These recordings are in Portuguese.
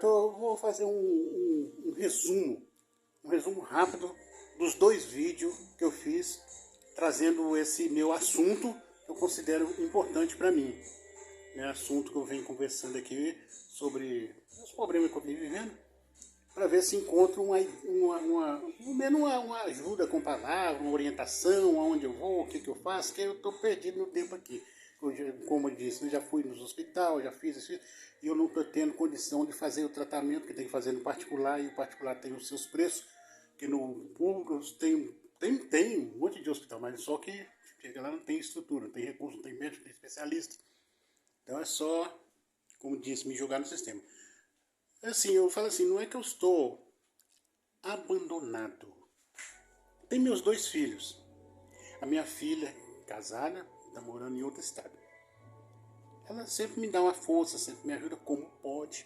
Vou fazer um resumo rápido dos 2 vídeos que eu fiz, trazendo esse meu assunto que eu considero importante para mim. Assunto que eu venho conversando aqui sobre os problemas que eu venho vivendo, para ver se encontro uma ajuda com palavra, uma orientação, aonde eu vou, o que eu faço, que eu estou perdido no tempo aqui. Como eu disse, eu já fui nos hospitais, já fiz isso, e eu não estou tendo condição de fazer o tratamento que tem que fazer no particular, e o particular tem os seus preços, que no público tem um monte de hospital, mas só que chega lá não tem estrutura, não tem recurso, não tem médico, não tem especialista. Então é só, como disse, me jogar no sistema. Assim, eu falo assim, não é que eu estou abandonado. Tem meus 2 filhos. A minha filha, casada, está morando em outro estado. Ela sempre me dá uma força, sempre me ajuda como pode.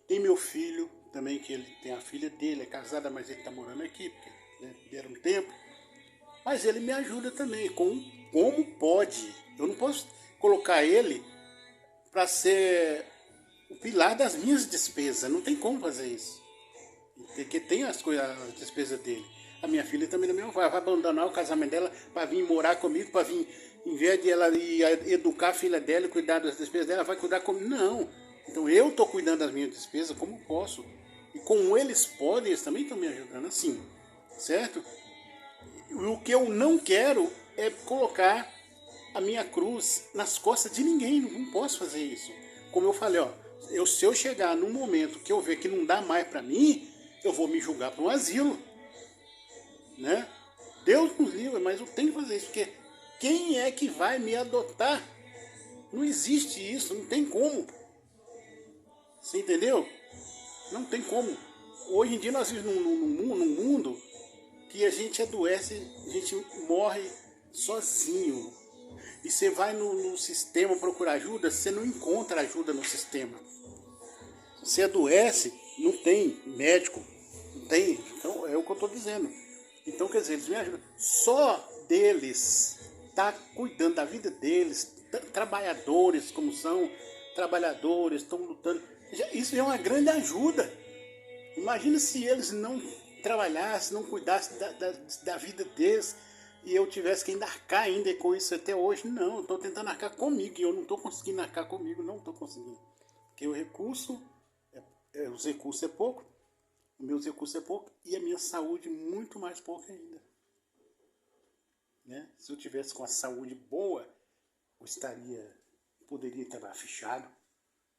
Tem meu filho também, que ele tem a filha dele, é casada, mas ele está morando aqui, porque deram um tempo. Mas ele me ajuda também, como pode. Eu não posso colocar ele para ser o pilar das minhas despesas. Não tem como fazer isso. Porque tem as despesas dele. A minha filha também vai abandonar o casamento dela para vir morar comigo, para vir, em vez de ela ir educar a filha dela e cuidar das despesas dela, vai cuidar comigo. Não. Então eu estou cuidando das minhas despesas como posso. E como eles podem, eles também estão me ajudando assim. Certo? O que eu não quero é colocar a minha cruz nas costas de ninguém. Não posso fazer isso. Como eu falei, se eu chegar num momento que eu ver que não dá mais para mim, eu vou me julgar para um asilo. Né? Deus nos livre, mas eu tenho que fazer isso, porque quem é que vai me adotar? Não existe isso, não tem como. Você entendeu? Não tem como. Hoje em dia nós vivemos num mundo que a gente adoece, a gente morre sozinho. E você vai no sistema procurar ajuda, você não encontra ajuda no sistema. Você adoece, não tem médico, não tem. Então é o que eu estou dizendo. Então, quer dizer, eles me ajudam. Só deles tá cuidando da vida deles, trabalhadores como são, trabalhadores, estão lutando. Isso é uma grande ajuda. Imagina se eles não trabalhassem, não cuidassem da vida deles e eu tivesse que ainda arcar ainda com isso até hoje. Não, eu estou tentando arcar comigo e eu não estou conseguindo arcar comigo, não estou conseguindo. Porque os recursos é pouco. Os meus recursos é pouco e a minha saúde muito mais pouca ainda. Né? Se eu tivesse com a saúde boa, eu poderia estar fechado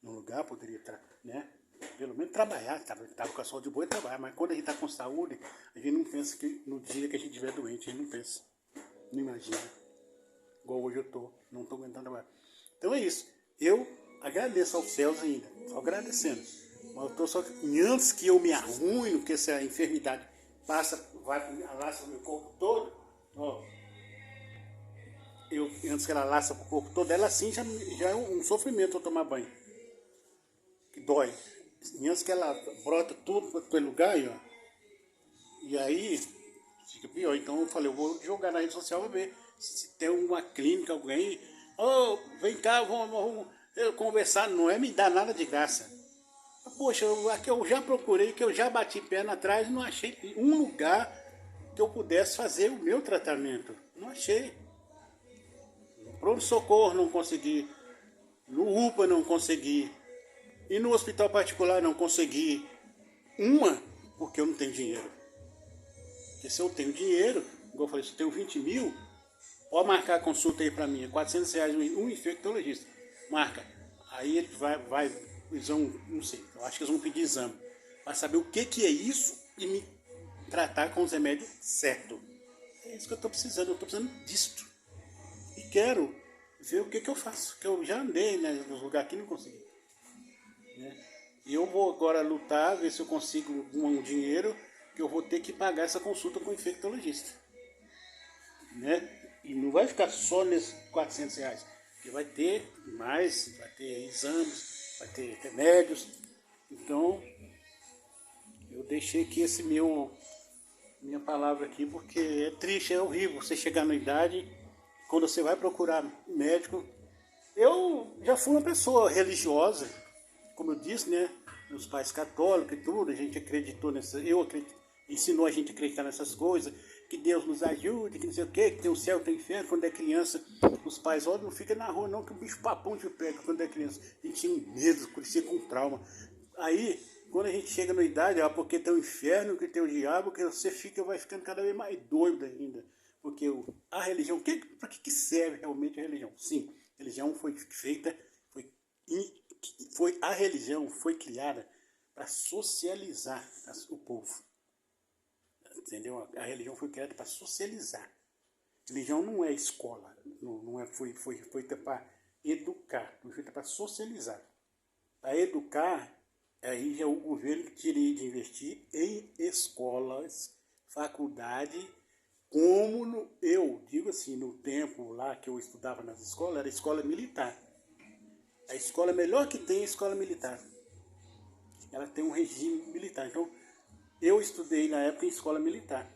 no lugar, poderia estar, né? Pelo menos trabalhar, estava com a saúde boa e trabalhar, mas quando a gente está com saúde, a gente não pensa que no dia que a gente estiver doente, a gente não pensa, não imagina. Igual hoje eu estou, não estou aguentando trabalhar. Então é isso, eu agradeço aos céus ainda, estou agradecendo. Mas eu estou só antes que eu me arruine, porque essa enfermidade laça o meu corpo todo, antes que ela laça o corpo todo, ela assim já é um sofrimento eu tomar banho. Que dói. E antes que ela brota tudo para todo lugar, e aí fica pior. Então eu falei, eu vou jogar na rede social para ver se tem uma clínica, alguém, vem cá, vamos conversar, não é me dar nada de graça. Poxa, aqui eu já procurei, que eu já bati perna atrás, não achei um lugar que eu pudesse fazer o meu tratamento. Não achei. No pronto-socorro não consegui, no UPA não consegui, e no hospital particular não consegui porque eu não tenho dinheiro. Porque se eu tenho dinheiro, igual eu falei, se eu tenho 20 mil, pode marcar a consulta aí pra mim, é R$400 um infectologista. Marca. Aí ele eles vão, não sei, eu acho que eles vão pedir exame, para saber o que é isso e me tratar com os remédios certos. É isso que eu estou precisando disso. E quero ver o que eu faço, que eu já andei nos lugares que não consegui. Né? E eu vou agora lutar, ver se eu consigo um dinheiro que eu vou ter que pagar essa consulta com o infectologista. Né? E não vai ficar só nesses R$400, porque vai ter mais, vai ter exames, vai ter remédios. Então, eu deixei aqui minha palavra aqui, porque é triste, é horrível você chegar na idade, quando você vai procurar médico. Eu já fui uma pessoa religiosa, como eu disse, né? os pais católicos e tudo, a gente acreditou nessa, ensinou a gente a acreditar nessas coisas, que Deus nos ajude, que não sei o quê, que tem o céu, tem o inferno. Quando é criança, os pais, olha, não fica na rua não, que o bicho papão te pega. Quando é criança, a gente tinha um medo, crescia com trauma. Aí, quando a gente chega na idade, porque tem o inferno, que tem o diabo, que você vai ficando cada vez mais doido ainda. Porque a religião, para que serve realmente a religião? Sim, a religião foi feita, a religião foi criada para socializar o povo. Entendeu? A religião foi criada para socializar. A religião não é escola, foi feita para educar, foi feita para socializar. Para educar, aí já o governo teria de investir em escolas, faculdade, como eu digo assim, no tempo lá que eu estudava nas escolas, era escola militar. A escola melhor que tem é a escola militar. Ela tem um regime militar. Então, eu estudei na época em escola militar.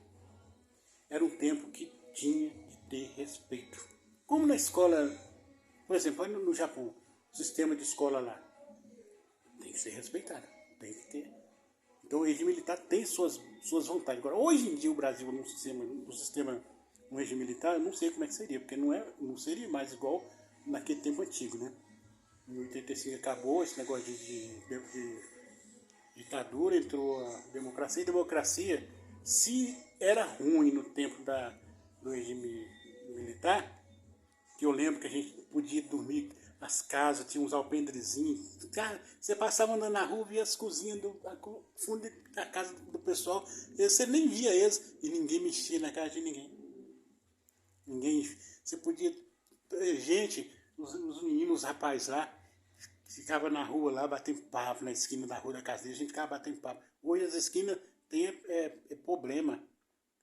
Era um tempo que tinha de ter respeito. Como na escola, por exemplo, no Japão, o sistema de escola lá tem que ser respeitado, tem que ter. Então o regime militar tem suas vontades. Agora, hoje em dia o Brasil no regime militar, eu não sei como é que seria, porque não seria mais igual naquele tempo antigo, né? Em 85 acabou esse negócio de ditadura, entrou a democracia. E democracia, se era ruim no tempo do regime militar, que eu lembro que a gente podia dormir nas casas, tinha uns alpendrezinhos. Cara, você passava andando na rua, via as cozinhas do fundo da casa do pessoal, você nem via eles e ninguém mexia na casa de ninguém. Você podia. Gente, os meninos, os rapazes lá, ficava na rua lá, batendo papo na esquina da rua da casa dele, a gente ficava batendo papo. Hoje as esquinas tem problema.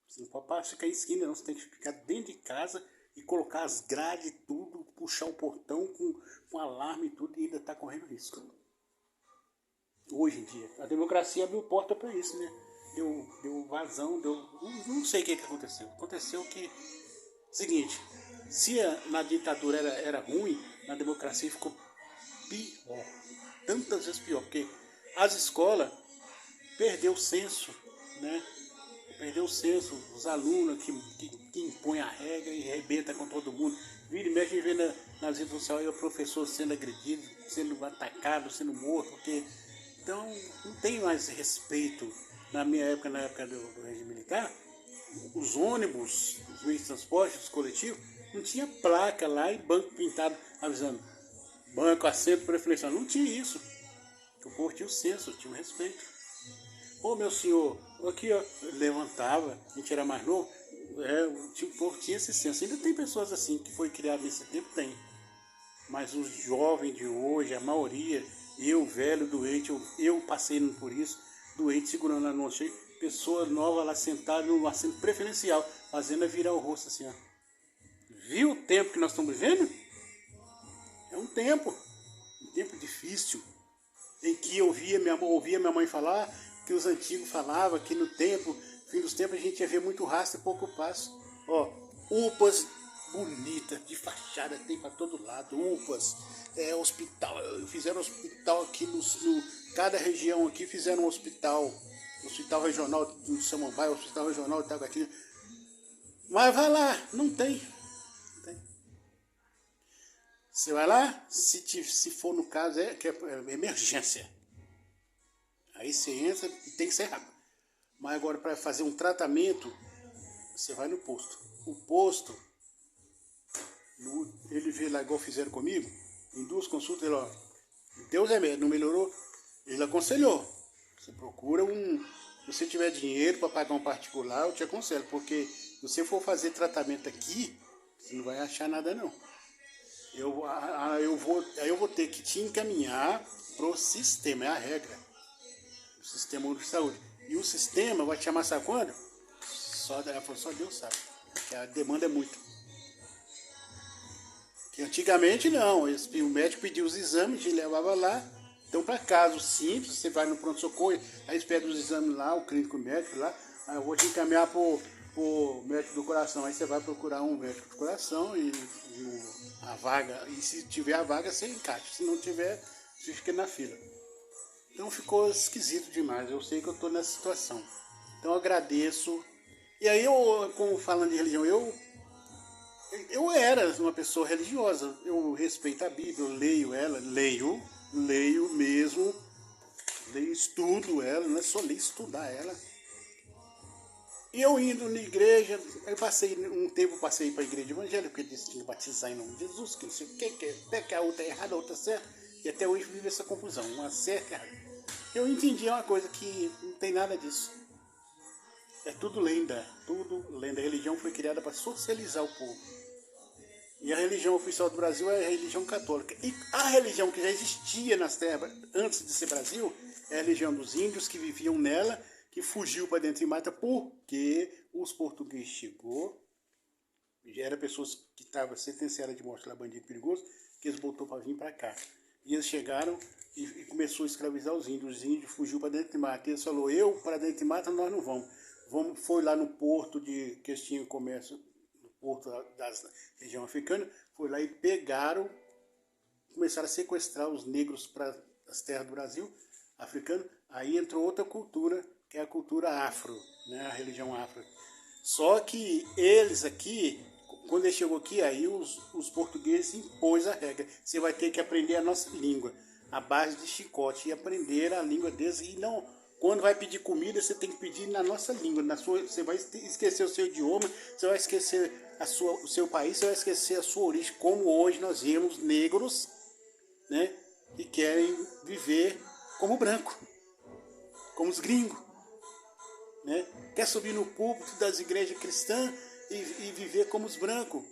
Você não pode ficar em esquina, não. Você tem que ficar dentro de casa e colocar as grades e tudo, puxar o portão com alarme e tudo, e ainda está correndo risco. Hoje em dia, a democracia abriu porta para isso, né? Deu vazão, não sei o que aconteceu. Aconteceu que, seguinte, se na ditadura era ruim, na democracia ficou pior. Tantas vezes pior, porque as escolas perdeu o senso, né? Perdeu o senso, os alunos que impõem a regra e arrebenta com todo mundo. Vira e mexe, vê nas redes sociais o professor sendo agredido, sendo atacado, sendo morto, porque então não tem mais respeito. Na minha época, na época do regime militar, os ônibus, os meios de transporte, os coletivos, não tinha placa lá e banco pintado avisando banco, assento, prefeição. Não tinha isso. O povo tinha o senso, tinha o respeito. Ô meu senhor, aqui ó, levantava, a gente era mais novo, o povo tinha esse senso. Ainda tem pessoas assim que foi criado nesse tempo, tem. Mas os jovens de hoje, a maioria, eu velho, doente, eu passei por isso, doente, segurando a noite, pessoa nova lá sentada no assento preferencial, fazendo a virar o rosto assim, ó. Viu o tempo que nós estamos vivendo? É um tempo difícil, em que eu ouvia minha mãe falar, que os antigos falavam que no tempo, fim dos tempos, a gente ia ver muito rastro e pouco passo. Ó, UPAs bonitas, de fachada, tem para todo lado, UPAs, hospital, fizeram hospital aqui cada região aqui fizeram um hospital regional do Samambaia, hospital regional de Taguatinga. Mas vai lá, não tem. Você vai lá, se for no caso, que é emergência. Aí você entra e tem que ser rápido. Mas agora, para fazer um tratamento, você vai no posto. O posto, ele vê lá igual fizeram comigo, em 2 consultas, ele, ó, Deus é médico, não melhorou? Ele aconselhou. Você procura se você tiver dinheiro para pagar um particular, eu te aconselho, porque se você for fazer tratamento aqui, você não vai achar nada não. Eu vou ter que te encaminhar pro sistema, é a regra. O sistema único de saúde. E o sistema vai te chamar, sabe quando? Só Deus sabe. Porque a demanda é muito. Que antigamente não. O médico pedia os exames, te levava lá. Então, para casos simples, você vai no pronto-socorro, aí eles pedem os exames lá, o clínico médico lá. Aí eu vou te encaminhar pro médico do coração. Aí você vai procurar um médico do coração e a vaga. E se tiver a vaga, você encaixa. Se não tiver, você fica na fila. Então ficou esquisito demais. Eu sei que eu estou nessa situação. Então eu agradeço. E aí eu, como falando de religião, eu era uma pessoa religiosa. Eu respeito a Bíblia, eu leio ela, leio mesmo, leio, estudo ela, não é só ler, estudar ela. E eu indo na igreja, eu passei um tempo, passei para a igreja evangélica, porque disse que tinha que batizar em nome de Jesus, que não sei o que é, até que a outra é errada, a outra é certa, e até hoje vive essa confusão, uma certa e errada. Eu entendi uma coisa que não tem nada disso. É tudo lenda, tudo lenda. A religião foi criada para socializar o povo. E a religião oficial do Brasil é a religião católica. E a religião que já existia nas terras antes de ser Brasil é a religião dos índios que viviam nela, que fugiu para dentro de mata porque os portugueses chegou, já eram pessoas que estavam sentenciadas de morte lá, bandido perigoso, que eles botou para vir para cá. E eles chegaram e começou a escravizar os índios. Os índios fugiu para dentro de mata. E eles falaram, eu para dentro de mata nós não vamos. Foi lá no porto que eles tinham comércio, no porto da região africana, foi lá e pegaram, começaram a sequestrar os negros para as terras do Brasil, africano. Aí entrou outra cultura, que é a cultura afro, né, a religião afro. Só que eles aqui, quando ele chegou aqui, aí os portugueses impôs a regra. Você vai ter que aprender a nossa língua, à base de chicote, e aprender a língua deles. E não, quando vai pedir comida, você tem que pedir na nossa língua. Você vai esquecer o seu idioma, você vai esquecer o seu país, você vai esquecer a sua origem. Como hoje nós vemos negros, né, que querem viver como branco, como os gringos. Né? Quer subir no púlpito das igrejas cristãs e viver como os brancos,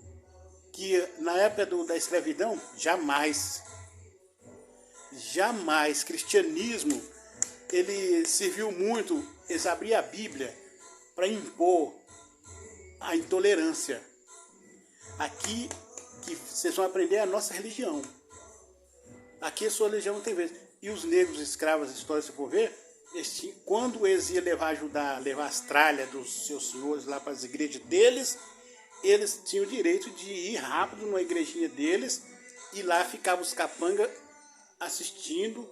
que na época da escravidão, jamais, cristianismo, ele serviu muito, eles abriam a Bíblia para impor a intolerância. Aqui, que vocês vão aprender a nossa religião. Aqui a sua religião não tem vez. E os negros escravos, a história, se for ver, quando eles iam levar as tralhas dos seus senhores lá para as igrejas deles, eles tinham o direito de ir rápido numa igrejinha deles e lá ficavam os capangas assistindo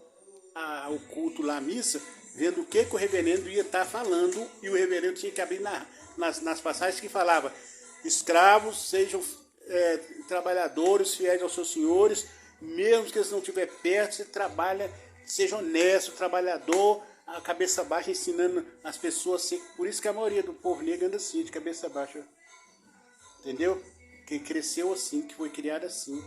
ao culto lá, a missa, vendo o que o reverendo ia estar falando, e o reverendo tinha que abrir nas passagens que falava: escravos sejam trabalhadores, fiéis aos seus senhores, mesmo que eles não estiverem perto, você trabalha, seja honesto, trabalhador, a cabeça baixa, ensinando as pessoas a ser. Por isso que a maioria do povo negro anda assim, de cabeça baixa. Entendeu? Que cresceu assim, que foi criado assim.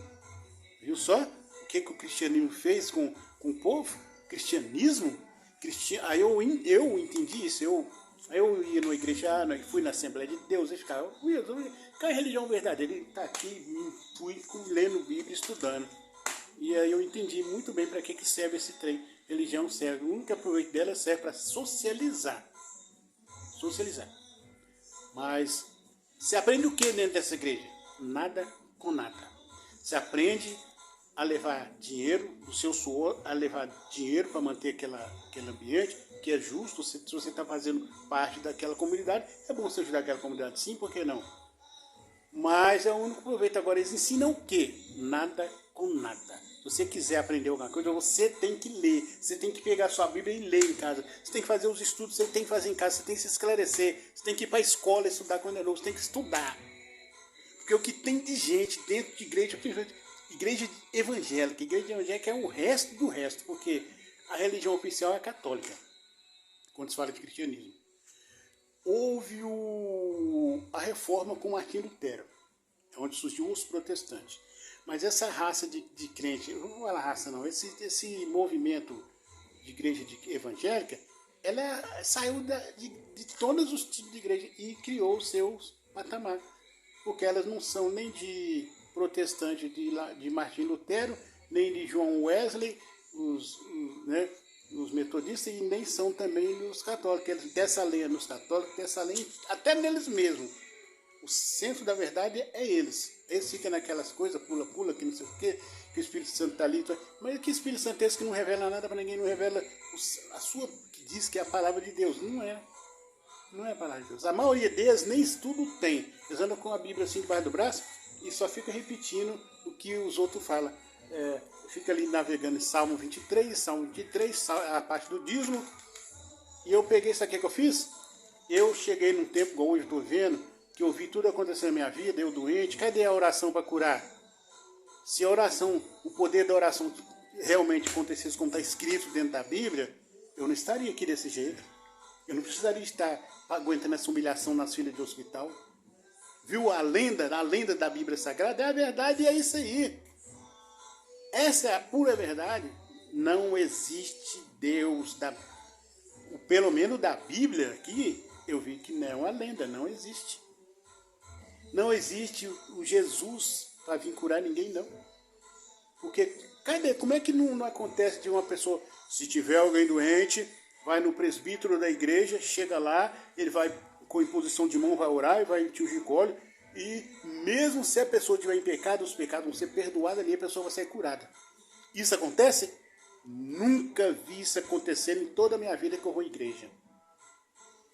Viu só? O que o cristianismo fez com o povo? Cristianismo? Aí eu entendi isso. Aí eu ia na igreja, fui na Assembleia de Deus, e ficava, qual é a religião verdadeira? Ele está aqui, fui lendo Bíblia, estudando. E aí eu entendi muito bem para que serve esse trem. Religião serve, o único proveito dela serve para socializar. Socializar. Mas você aprende o que dentro dessa igreja? Nada com nada. Você aprende a levar dinheiro do seu suor, a levar dinheiro para manter aquele ambiente, que é justo. Se você está fazendo parte daquela comunidade, é bom você ajudar aquela comunidade, sim, por que não? Mas é o único proveito. Agora, eles ensinam o quê? Nada com nada. Se você quiser aprender alguma coisa, você tem que ler. Você tem que pegar a sua Bíblia e ler em casa. Você tem que fazer os estudos, você tem que fazer em casa. Você tem que se esclarecer. Você tem que ir para a escola estudar quando é novo. Você tem que estudar. Porque o que tem de gente dentro de igreja evangélica. Igreja evangélica é o resto do resto. Porque a religião oficial é católica. Quando se fala de cristianismo. Houve a reforma com Martinho Lutero, onde surgiu os protestantes. Mas essa raça de crente, não vou falar raça não, esse movimento de igreja evangélica, ela saiu de todos os tipos de igreja e criou os seus patamares. Porque elas não são nem de protestante de Martinho Lutero, nem de João Wesley, os metodistas, e nem são também os católicos. Eles dessa lenha nos católicos, dessa lenha até neles mesmos. O centro da verdade é eles. Eles ficam naquelas coisas, pula, que não sei o quê, que o Espírito Santo está ali. Mas que Espírito Santo é esse que não revela nada para ninguém, não revela que diz que é a palavra de Deus? Não é. Não é a palavra de Deus. A maioria deles nem estudo tem. Eles andam com a Bíblia assim debaixo do braço e só fica repetindo o que os outros falam. fica ali navegando em Salmo 23, a parte do dízimo. E eu peguei isso aqui que eu fiz. Eu cheguei num tempo, igual hoje eu estou vendo, que eu vi tudo acontecer na minha vida, eu doente. Cadê a oração para curar? Se a oração, o poder da oração realmente acontecesse como está escrito dentro da Bíblia, eu não estaria aqui desse jeito. Eu não precisaria estar aguentando essa humilhação nas filas de hospital. Viu a lenda da Bíblia Sagrada? É a verdade e é isso aí. Essa é a pura verdade. Não existe Deus, pelo menos da Bíblia aqui, eu vi que não é uma lenda, não existe. Não existe o Jesus para vir curar ninguém, não. Porque, cadê? Como é que não acontece de uma pessoa, se tiver alguém doente, vai no presbítero da igreja, chega lá, ele vai com imposição de mão, vai orar e vai te ungir com óleo, e mesmo se a pessoa estiver em pecado, os pecados vão ser perdoados ali, a pessoa vai ser curada. Isso acontece? Nunca vi isso acontecer em toda a minha vida que eu vou à igreja.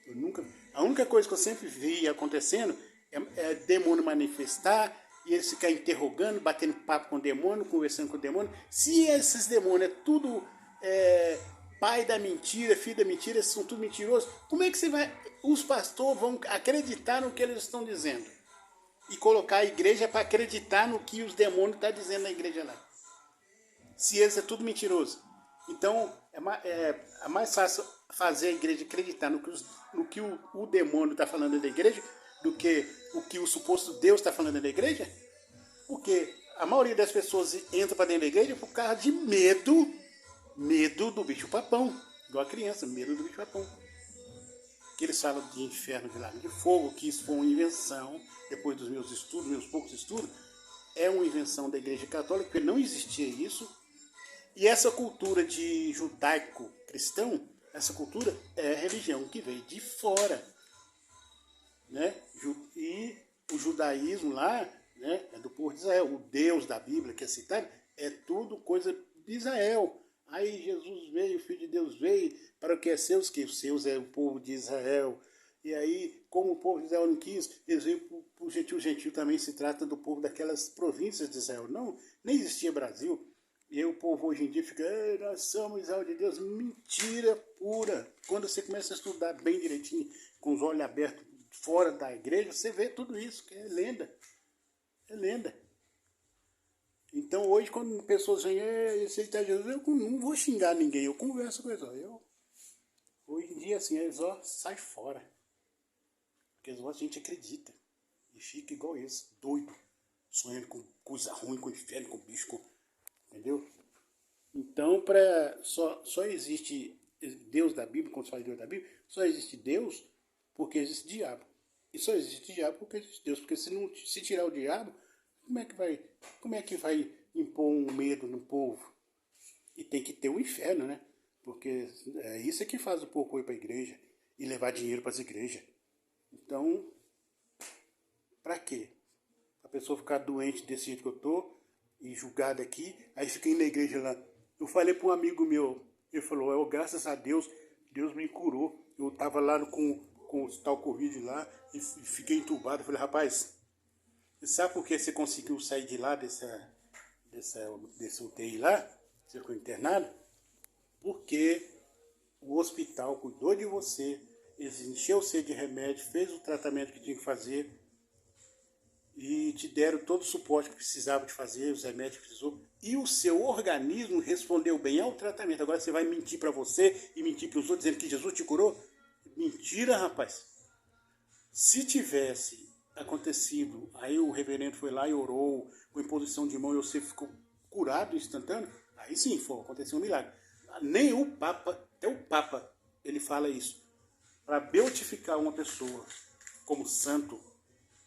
Eu nunca vi. A única coisa que eu sempre vi acontecendo é demônio manifestar e eles ficar interrogando, batendo papo com o demônio, conversando com o demônio. Se esses demônios é tudo pai da mentira, filho da mentira, são tudo mentirosos, como é que os pastores vão acreditar no que eles estão dizendo? E colocar a igreja para acreditar no que os demônios estão dizendo na igreja lá. Se eles é tudo mentiroso. Então, é mais fácil fazer a igreja acreditar no que o demônio está falando da igreja do que o que o suposto Deus está falando da igreja. Porque a maioria das pessoas entra para dentro da igreja por causa de medo do bicho-papão. Igual a criança, medo do bicho-papão. Que eles falam de inferno, de lago de fogo, que isso foi uma invenção, depois dos meus poucos estudos, é uma invenção da igreja católica, porque não existia isso. E essa cultura de judaico-cristão, essa cultura é a religião que veio de fora. Né? E o judaísmo lá, né, é do povo de Israel. O Deus da Bíblia que é citado é tudo coisa de Israel. Aí Jesus veio, o Filho de Deus veio para o que é seus, que os seus é o povo de Israel. E aí, como o povo de Israel não quis, eles veio para o gentil. O gentil também se trata do povo daquelas províncias de Israel. Não, nem existia Brasil. E aí o povo hoje em dia fica, nós somos Israel de Deus. Mentira pura. Quando você começa a estudar bem direitinho, com os olhos abertos, fora da igreja, você vê tudo isso, que é lenda. É lenda. Então hoje, quando pessoas vêm, esse aí tá Jesus, eu não vou xingar ninguém, eu converso com eles. Hoje em dia, assim, eles sai fora. Porque a gente acredita. E fica igual esse, doido. Sonhando com coisa ruim, com inferno, com bicho, entendeu? Então, só existe Deus da Bíblia, quando se fala de Deus da Bíblia, só existe Deus porque existe diabo. E só existe diabo porque existe Deus. Porque se tirar o diabo, como é que vai impor um medo no povo? E tem que ter o inferno, né? Porque é isso que faz o povo ir para a igreja e levar dinheiro para as igrejas. Então, para quê? A pessoa ficar doente desse jeito que eu tô e julgada aqui, aí fica indo na igreja lá. Eu falei para um amigo meu, ele falou, graças a Deus, Deus me curou. Eu tava lá com o tal Covid lá e fiquei entubado. Eu falei, rapaz, você sabe por que você conseguiu sair de lá, desse UTI lá? Você ficou internado? Porque o hospital cuidou de você, eles encheu você de remédio, fez o tratamento que tinha que fazer e te deram todo o suporte que precisava de fazer, os remédios que precisou, e o seu organismo respondeu bem ao tratamento. Agora você vai mentir para você e mentir para os outros dizendo que Jesus te curou? Mentira, rapaz. Se tivesse acontecido, aí o reverendo foi lá e orou, com imposição de mão, e você ficou curado instantâneo, aí sim, aconteceu um milagre. Nem o Papa, até o Papa, ele fala isso. Para beatificar uma pessoa como santo,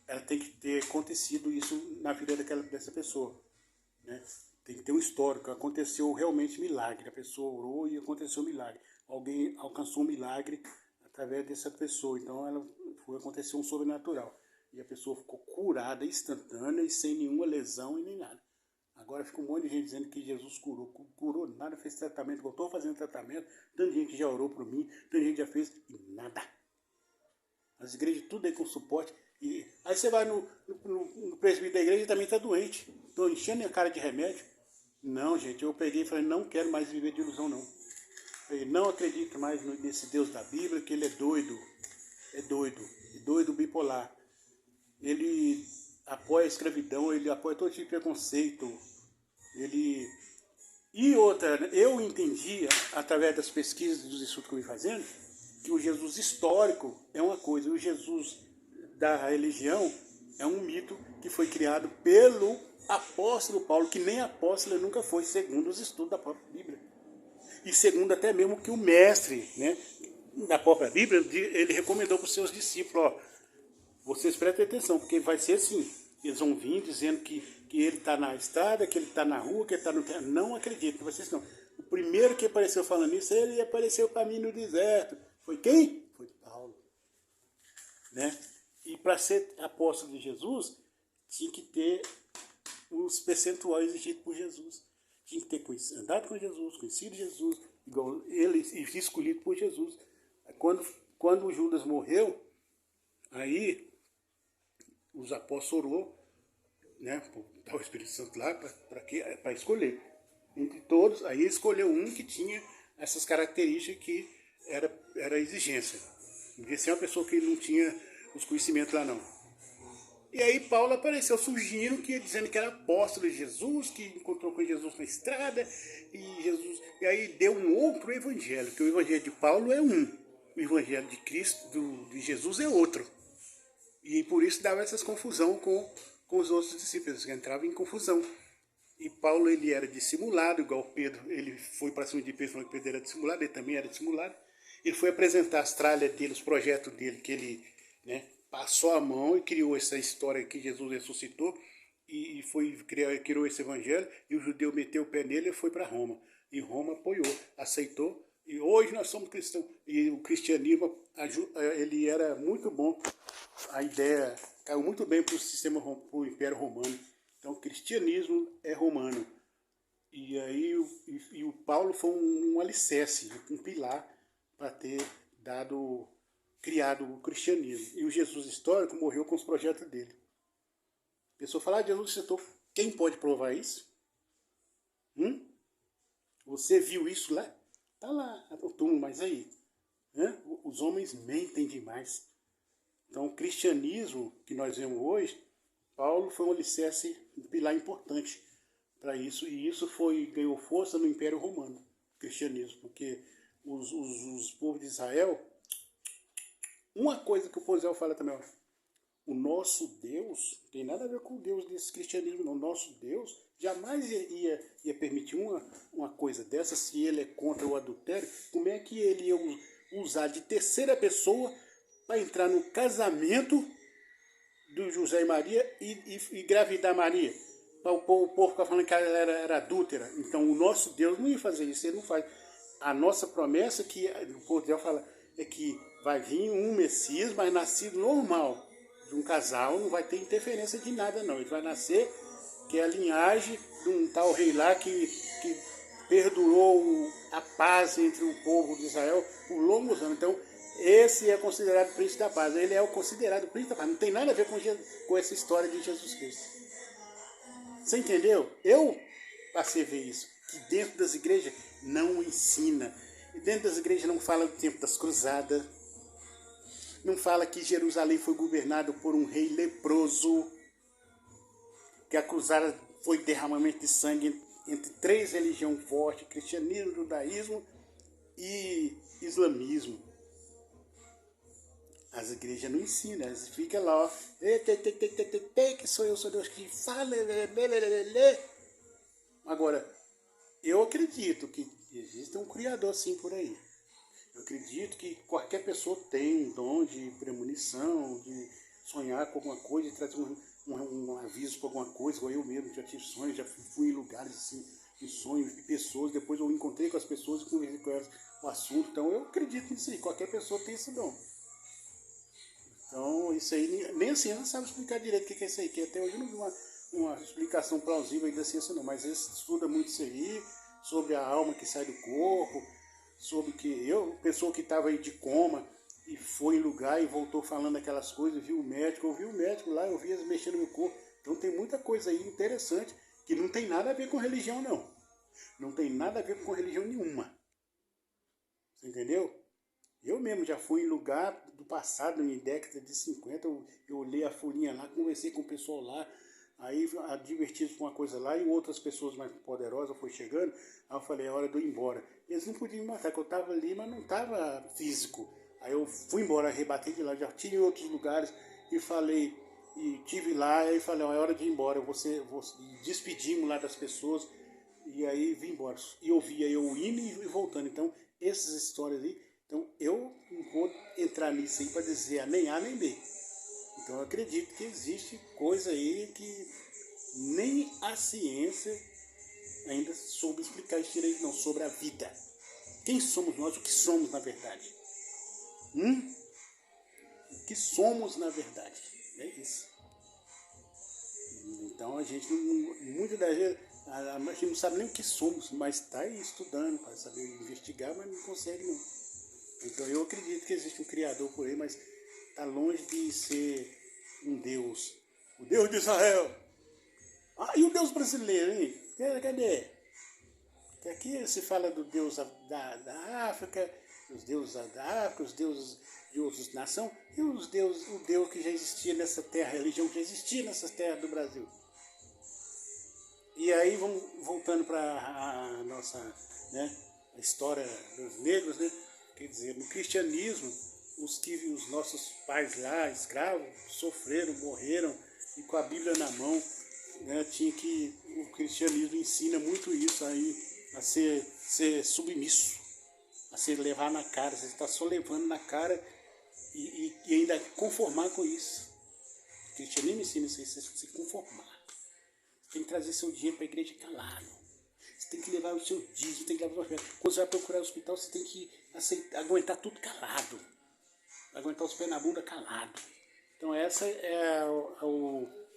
ela tem que ter acontecido isso na vida dessa pessoa. Né? Tem que ter um histórico. Aconteceu realmente milagre. A pessoa orou e aconteceu um milagre. Alguém alcançou um milagre através dessa pessoa. Então aconteceu um sobrenatural. E a pessoa ficou curada, instantânea e sem nenhuma lesão e nem nada. Agora fica um monte de gente dizendo que Jesus curou. Curou nada, fez tratamento. Eu estou fazendo tratamento. Tanta gente já orou por mim. Tanta gente já fez e nada. As igrejas tudo aí com suporte. E aí você vai no presbítero da igreja e também está doente. Estou enchendo a cara de remédio. Não, gente, eu peguei e falei, não quero mais viver de ilusão, não. Eu não acredito mais nesse Deus da Bíblia, que ele é doido bipolar. Ele apoia a escravidão, ele apoia todo tipo de preconceito. Ele... E outra, né, eu entendi, através das pesquisas, dos estudos que eu vim fazendo, que o Jesus histórico é uma coisa, e o Jesus da religião é um mito que foi criado pelo apóstolo Paulo, que nem apóstolo ele nunca foi, segundo os estudos da própria Bíblia. E segundo até mesmo que o mestre, né, da própria Bíblia, ele recomendou para os seus discípulos, ó, vocês prestem atenção, porque vai ser assim, eles vão vir dizendo que ele está na estrada, que ele está na rua, que ele está no... Não acredito, não vai ser assim não. O primeiro que apareceu falando isso, ele apareceu para mim no deserto. Foi quem? Foi Paulo. Né? E para ser apóstolo de Jesus, tinha que ter os percentuais exigidos por Jesus. Tinha que ter andado com Jesus, conhecido Jesus, igual ele e escolhido por Jesus. Quando Judas morreu, aí os apóstolos orou, né, para o Espírito Santo lá, para escolher. Entre todos, aí escolheu um que tinha essas características que era a exigência. Não devia ser uma pessoa que não tinha os conhecimentos lá, não. E aí Paulo apareceu surgindo, dizendo que era apóstolo de Jesus, que encontrou com Jesus na estrada, e aí deu um outro evangelho, que o evangelho de Paulo é um, o evangelho de Cristo, de Jesus é outro. E por isso dava essas confusão com os outros discípulos, que entravam em confusão. E Paulo, ele era dissimulado, igual Pedro, ele foi para cima de Pedro falando que Pedro era dissimulado, ele também era dissimulado. Ele foi apresentar as tralhas dele, os projetos dele, que ele, né, passou a mão e criou essa história que Jesus ressuscitou, e criou esse evangelho, e o judeu meteu o pé nele e foi para Roma. E Roma apoiou, aceitou, e hoje nós somos cristãos. E o cristianismo, ele era muito bom, a ideia caiu muito bem para o Império Romano. Então o cristianismo é romano. E aí o Paulo foi um alicerce, um pilar para ter criado o cristianismo. E o Jesus histórico morreu com os projetos dele. A pessoa fala, Jesus ressuscitou. Quem pode provar isso? Você viu isso lá? Está lá, no túmulo, mas aí? Os homens mentem demais. Então o cristianismo que nós vemos hoje, Paulo foi um alicerce, um pilar importante para isso. E isso ganhou força no Império Romano, o cristianismo. Porque os povos de Israel... Uma coisa que o povo de Israel fala também, ó, o nosso Deus tem nada a ver com o Deus desse cristianismo, não. O nosso Deus jamais ia permitir uma coisa dessa se ele é contra o adultério. Como é que ele ia usar de terceira pessoa para entrar no casamento do José e Maria e engravidar Maria? Para o povo ficar falando que ela era adúltera. Então o nosso Deus não ia fazer isso, ele não faz. A nossa promessa, que o povo de Israel fala, é que vai vir um Messias, mas nascido normal, de um casal, não vai ter interferência de nada não. Ele vai nascer, que é a linhagem de um tal rei lá que perdurou a paz entre o povo de Israel por longos anos. Então, esse é considerado príncipe da paz. Ele é o considerado príncipe da paz. Não tem nada a ver com essa história de Jesus Cristo. Você entendeu? Eu passei a ver isso. Que dentro das igrejas não ensina. E dentro das igrejas não fala do tempo das cruzadas. Não fala que Jerusalém foi governado por um rei leproso. Que a cruzada foi derramamento de sangue entre três religiões fortes: cristianismo, judaísmo e islamismo. As igrejas não ensinam, elas ficam lá, ó, que sou Deus que fala, Agora, eu acredito que existe um criador assim por aí. Eu acredito que qualquer pessoa tem um dom de premonição, de sonhar com alguma coisa, de trazer um aviso para alguma coisa. Igual eu mesmo já tive sonhos, já fui em lugares assim, de sonhos de pessoas. Depois eu encontrei com as pessoas e conversei com elas o assunto. Então eu acredito nisso aí, qualquer pessoa tem esse dom. Então isso aí, nem a ciência sabe explicar direito o que é isso aí, que até hoje eu não vi uma explicação plausível aí da ciência não, mas eles estudam muito isso aí, sobre a alma que sai do corpo, sobre que pessoa que estava aí de coma e foi em lugar e voltou falando aquelas coisas, eu vi o médico lá, eu vi eles mexendo no meu corpo. Então tem muita coisa aí interessante Que não tem nada a ver com religião, não. Não tem nada a ver com religião nenhuma. Você entendeu? Eu mesmo já fui em lugar do passado, em década de 50, eu olhei a folhinha lá, conversei com o pessoal lá, aí divertidos com uma coisa lá, e outras pessoas mais poderosas foram chegando, aí eu falei, é hora de eu ir embora. Eles não podiam me matar, porque eu estava ali, mas não estava físico. Aí eu fui embora, arrebatei de lá, já tinha em outros lugares, e falei, e tive lá, e falei, ó, é hora de ir embora, despedimos lá das pessoas, e aí vim embora. E eu via eu indo e voltando. Então, essas histórias aí, então eu não vou entrar nisso aí para dizer nem A nem B. Então eu acredito que existe coisa aí que nem a ciência ainda soube explicar isso direito, não, sobre a vida. Quem somos nós, o que somos na verdade? O que somos na verdade? É isso. Então a gente, muitas das vezes, a gente não sabe nem o que somos, mas está aí estudando para saber investigar, mas não consegue não. Então eu acredito que existe um Criador por aí, mas está longe de ser um Deus. O Deus de Israel. Ah, e o Deus brasileiro, hein? Cadê? Que aqui se fala do Deus da África, os deuses da África, os deuses de outras nações, e o Deus que já existia nessa terra, a religião que já existia nessa terra do Brasil. E aí vamos voltando para a nossa, né, a história dos negros, né? Quer dizer, no cristianismo, os nossos pais lá, escravos, sofreram, morreram, e com a Bíblia na mão, né, o cristianismo ensina muito isso aí, a ser submisso, a se levar na cara, você está só levando na cara e ainda conformar com isso. O cristianismo ensina isso aí, você se conformar. Você tem que trazer seu dinheiro para a igreja calado. Você tem que levar o seu dízimo, tem que levar o seu... Quando você vai procurar o hospital, você tem que aguentar tudo calado. Aguentar os pés na bunda calado. Então essa é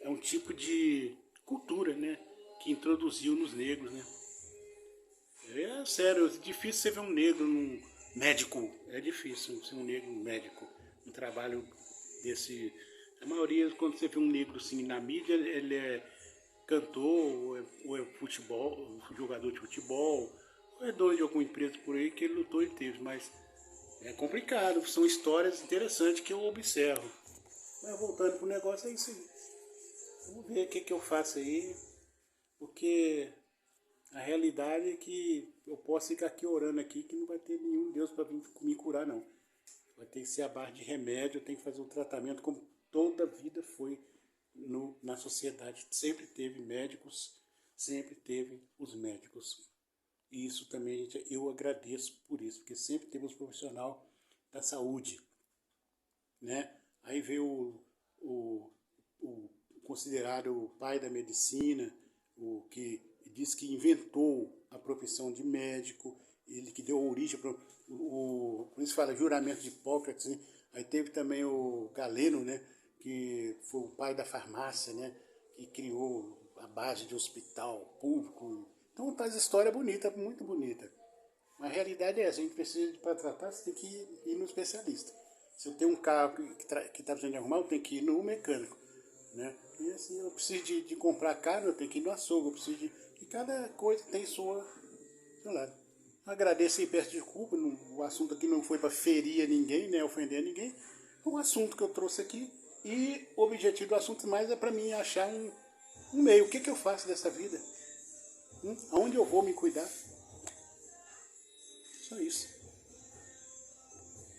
um tipo de cultura, né, que introduziu nos negros, né. É sério, é difícil você ver um negro médico. É difícil ser um negro médico. Um trabalho desse... A maioria, quando você vê um negro assim na mídia, ele é cantor, ou é futebol, jogador de futebol, ou é dono de alguma empresa por aí que ele lutou e teve, mas é complicado, são histórias interessantes que eu observo. Mas voltando pro negócio, é isso aí. Vamos ver o que eu faço aí, porque a realidade é que eu posso ficar aqui orando aqui que não vai ter nenhum Deus para vir me curar, não. Vai ter que ser a base de remédio, eu tenho que fazer um tratamento como toda a vida foi na sociedade. Sempre teve médicos, sempre teve os médicos. E isso também eu agradeço por isso, porque sempre teve os profissionais da saúde, né? Aí veio o considerado o pai da medicina, o que diz que inventou a profissão de médico, ele que deu origem para por isso fala juramento de Hipócrates, né? Aí teve também o Galeno, né, que foi o pai da farmácia, né, que criou a base de hospital público. Então faz história bonita, muito bonita. Mas a realidade é essa, a gente precisa, para tratar, você tem que ir no especialista. Se eu tenho um carro que está precisando de arrumar, eu tenho que ir no mecânico, né? E assim, eu preciso de comprar carne, eu tenho que ir no açougue, eu preciso de... E cada coisa tem sua... Sei lá. Agradeço e peço desculpa, o assunto aqui não foi para ferir a ninguém, né, ofender a ninguém. É um assunto que eu trouxe aqui e o objetivo do assunto mais é para mim achar um meio. O que eu faço dessa vida? Aonde eu vou me cuidar? Só isso.